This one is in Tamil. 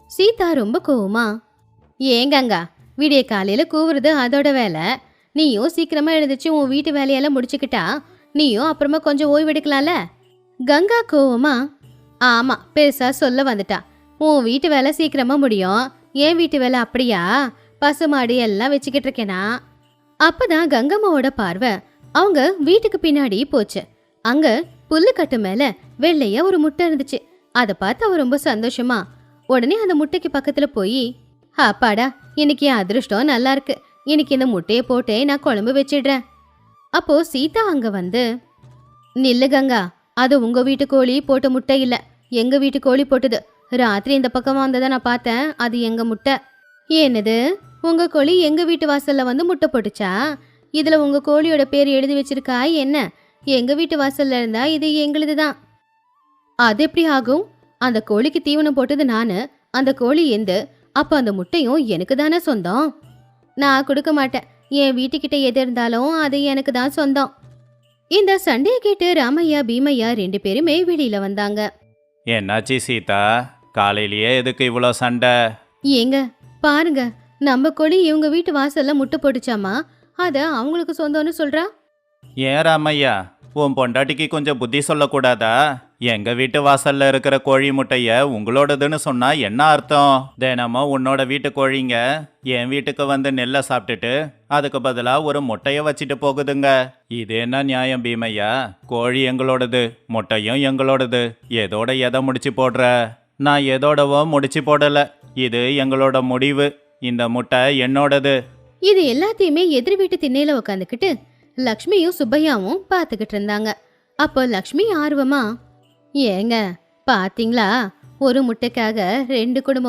சீதா ரொம்ப கோவமா, ஏங்கங்கா, விடிய காலையில கூவுறது அதோட வேலை. நீயும் சீக்கிரமா எழுந்துச்சு உன் வீட்டு வேலையெல்லாம் முடிச்சுக்கிட்டா நீயும் அப்புறமா கொஞ்சம் ஓய்வெடுக்கலாம்ல. கங்கா கோவமா, ஆமா, பெருசா சொல்ல வந்துட்டா. உன் வீட்டு வேலை சீக்கிரமா முடியும், என் வீட்டு வேலை அப்படியா? பசுமாடு எல்லாம் வச்சுக்கிட்டு இருக்கேனா? அப்பதான் கங்கம்மாவோட பார்வை அவங்க வீட்டுக்கு பின்னாடி போச்சு. அங்க புல்லுக்கட்டு மேல வெள்ளையா ஒரு முட்டை இருந்துச்சு. அதை பார்த்து அவ ரொம்ப சந்தோஷமா உடனே அந்த முட்டைக்கு பக்கத்துல போய், அப்பாடா, இன்னைக்கு என் அதிர்ஷ்டம் நல்லா இருக்கு, இன்னைக்கு இந்த முட்டையை போட்டே நான் குழம்பு வச்சிடுறேன். அப்போ சீதா அங்க வந்து, நில்லு கங்கா, அது உங்க வீட்டு கோழி போட்ட முட்டை இல்ல, எங்க வீட்டு கோழி போட்டது. ராத்திரி இந்த பக்கமா வந்ததை நான் பார்த்தேன், அது எங்க முட்டை. என்னது, உங்க கோழி எங்க வீட்டு வாசல்ல வந்து முட்டை போட்டுச்சா? இதுல உங்க கோழியோட பேர் எழுதி வச்சிருக்கா என்ன? எங்க வீட்டு வாசல்ல இருந்தா இது எங்களுதுதான். அது எப்படி ஆகும்? அந்த கோழிக்கு தீவனம் போட்டது நானு, அந்த கோழி எந்த, அப்ப அந்த முட்டையும் எனக்கு தானே சொந்தம். நான் கொடுக்க மாட்டேன், என் வீட்டுக்கிட்ட எது இருந்தாலும் அது எனக்கு தான் சொந்தம். இந்த சண்டையை கேட்டு ராமையா பீமையா 2 பேருமே வெளியில வந்தாங்க. என்னாச்சு சீதா, காலையிலேயே எதுக்கு இவ்வளோ சண்டை? ஏங்க பாருங்க, நம்ம கோழி இவங்க வீட்டு வாசல்ல முட்டை போட்டுச்சாமா, அத அவங்களுக்கு சொந்தம்னு சொல்றா. ஏன் ராமையா, உன் பொண்டாட்டிக்கு கொஞ்சம் புத்தி சொல்லக்கூடாதா? எங்க வீட்டு வாசல்ல இருக்கிற கோழி முட்டைய உங்களோடதுன்னு சொன்னா என்ன அர்த்தம்? தினமும் உன்னோட வீட்டு கோழிங்க என் வீட்டுக்கு வந்து நெல்லை சாப்பிட்டுட்டு அதுக்கு பதிலா ஒரு முட்டைய வச்சுட்டு போகுதுங்க. இது என்ன நியாயம் பீமையா? கோழி எங்களோடது, முட்டையும் எங்களோடது, எதோட எதை முடிச்சு போடுற? நான் எதோடவோ முடிச்சு போடல, இது எங்களோட முடிவு. இந்த முட்டை என்னோடது. இது எல்லாத்தையுமே எதிர் வீட்டு திண்ணையில உட்காந்துக்கிட்டு லக்ஷ்மியும் சுப்பையாவும் பார்த்துக்கிட்டு இருந்தாங்க. அப்போ லக்ஷ்மி ஆர்வமா, ஏங்க பாத்தீங்களா, ஒரு முட்டைக்காக 2 குடும்பம்